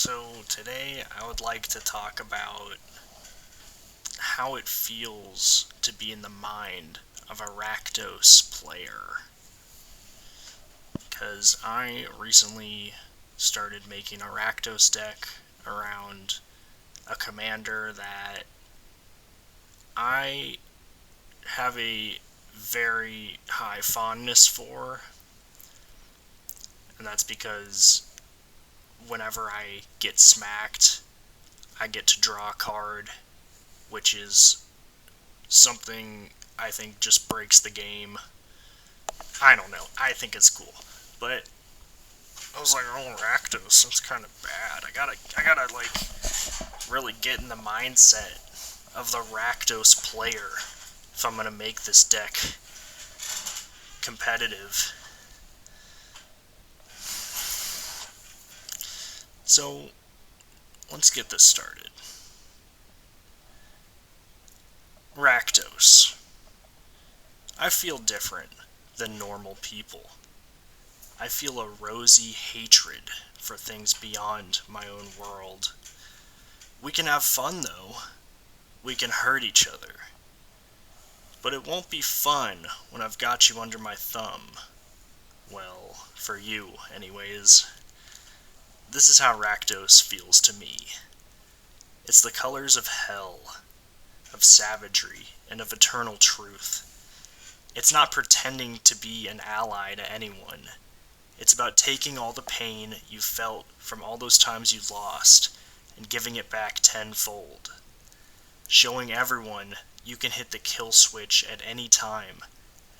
So today I would like to talk about how it feels to be in the mind of a Rakdos player. Because I recently started making a Rakdos deck around a commander that I have a very high fondness for, and that's because whenever I get smacked, I get to draw a card, which is something I think just breaks the game. I don't know. I think it's cool. But I was like, oh, Rakdos, that's kind of bad. I gotta like really get in the mindset of the Rakdos player if I'm gonna make this deck competitive. So let's get this started. Rakdos. I feel different than normal people. I feel a rosy hatred for things beyond my own world. We can have fun, though. We can hurt each other. But it won't be fun when I've got you under my thumb. Well, for you, anyways. This is how Rakdos feels to me. It's the colors of hell, of savagery, and of eternal truth. It's not pretending to be an ally to anyone. It's about taking all the pain you felt from all those times you lost and giving it back tenfold. Showing everyone you can hit the kill switch at any time,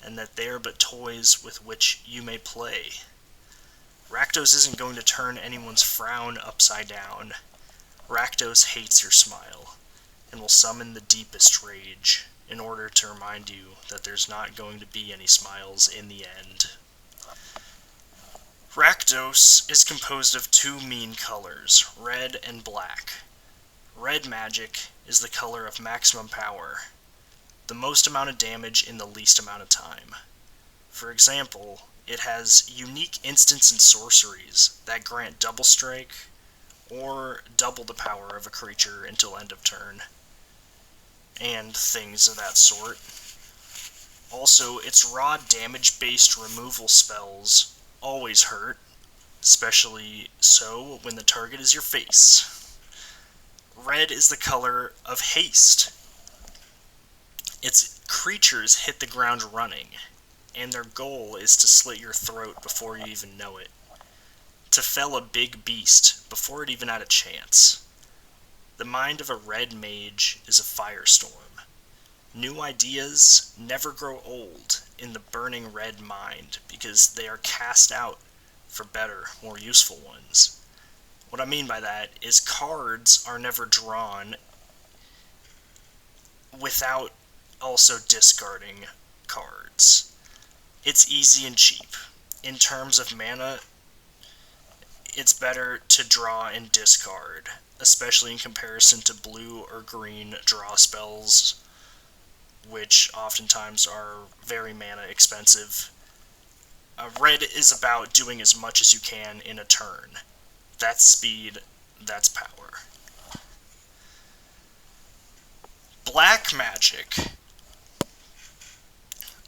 and that they are but toys with which you may play. Rakdos isn't going to turn anyone's frown upside down. Rakdos hates your smile, and will summon the deepest rage in order to remind you that there's not going to be any smiles in the end. Rakdos is composed of two mean colors, red and black. Red magic is the color of maximum power, the most amount of damage in the least amount of time. For example, it has unique instants and sorceries that grant double strike or double the power of a creature until end of turn, and things of that sort. Also, its raw damage-based removal spells always hurt, especially so when the target is your face. Red is the color of haste. Its creatures hit the ground running, and their goal is to slit your throat before you even know it. To fell a big beast before it even had a chance. The mind of a red mage is a firestorm. New ideas never grow old in the burning red mind because they are cast out for better, more useful ones. What I mean by that is cards are never drawn without also discarding cards. It's easy and cheap. In terms of mana, it's better to draw and discard, especially in comparison to blue or green draw spells, which oftentimes are very mana expensive. Red is about doing as much as you can in a turn. That's speed, that's power. Black magic.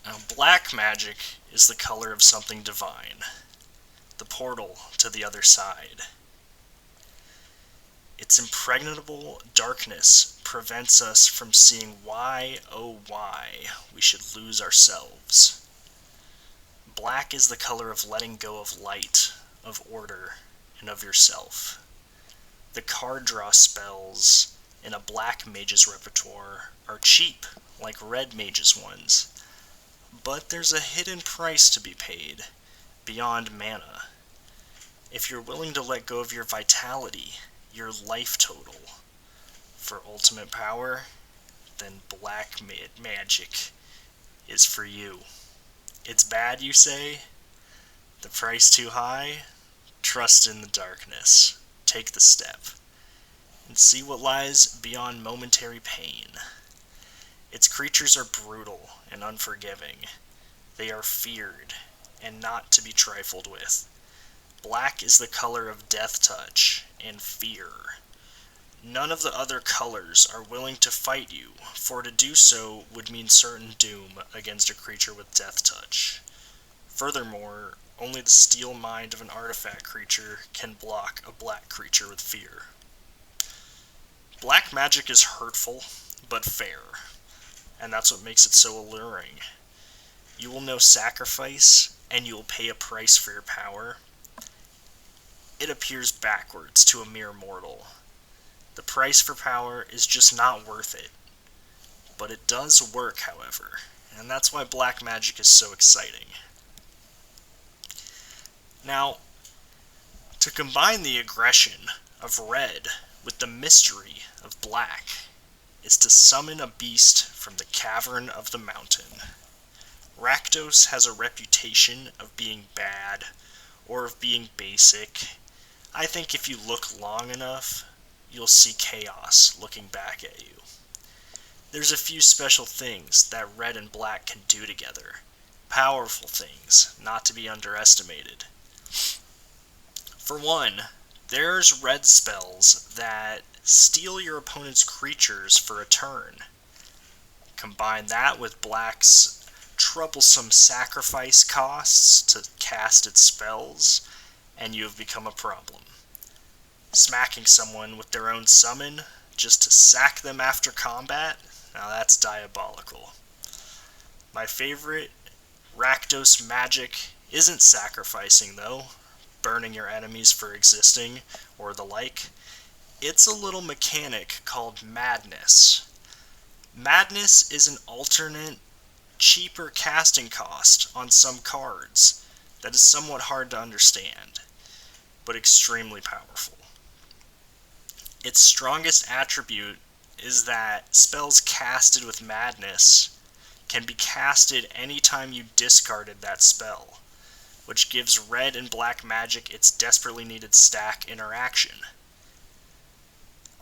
Now, black magic is the color of something divine, the portal to the other side. Its impregnable darkness prevents us from seeing why, oh why, we should lose ourselves. Black is the color of letting go of light, of order, and of yourself. The card draw spells in a black mage's repertoire are cheap, like red mage's ones, but there's a hidden price to be paid, beyond mana. If you're willing to let go of your vitality, your life total, for ultimate power, then black magic is for you. It's bad, you say? The price too high? Trust in the darkness. Take the step. And see what lies beyond momentary pain. Its creatures are brutal and unforgiving. They are feared, and not to be trifled with. Black is the color of death touch, and fear. None of the other colors are willing to fight you, for to do so would mean certain doom against a creature with Death Touch. Furthermore, only the steel mind of an artifact creature can block a black creature with fear. Black magic is hurtful, but fair, and that's what makes it so alluring. You will know sacrifice, and you will pay a price for your power. It appears backwards to a mere mortal. The price for power is just not worth it. But it does work, however, and that's why black magic is so exciting. Now, to combine the aggression of red with the mystery of black is to summon a beast from the cavern of the mountain. Rakdos has a reputation of being bad, or of being basic. I think if you look long enough, you'll see chaos looking back at you. There's a few special things that red and black can do together. Powerful things, not to be underestimated. For one, there's red spells that steal your opponent's creatures for a turn. Combine that with black's troublesome sacrifice costs to cast its spells, and you have become a problem. Smacking someone with their own summon just to sack them after combat? Now that's diabolical. My favorite Rakdos magic isn't sacrificing, though, burning your enemies for existing, or the like. It's a little mechanic called Madness. Madness is an alternate, cheaper casting cost on some cards that is somewhat hard to understand, but extremely powerful. Its strongest attribute is that spells casted with Madness can be casted anytime you discarded that spell, which gives red and black magic its desperately needed stack interaction.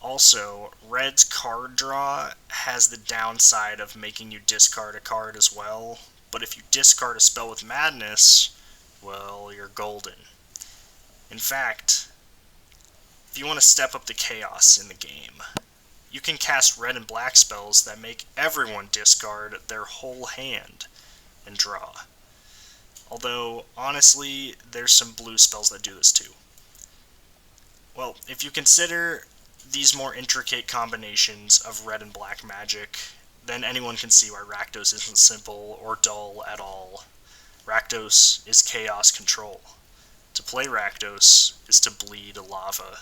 Also, red's card draw has the downside of making you discard a card as well, but if you discard a spell with Madness, well, you're golden. In fact, if you want to step up the chaos in the game, you can cast red and black spells that make everyone discard their whole hand and draw. Although, honestly, there's some blue spells that do this too. Well, if you consider these more intricate combinations of red and black magic, then anyone can see why Rakdos isn't simple or dull at all. Rakdos is chaos control. To play Rakdos is to bleed lava.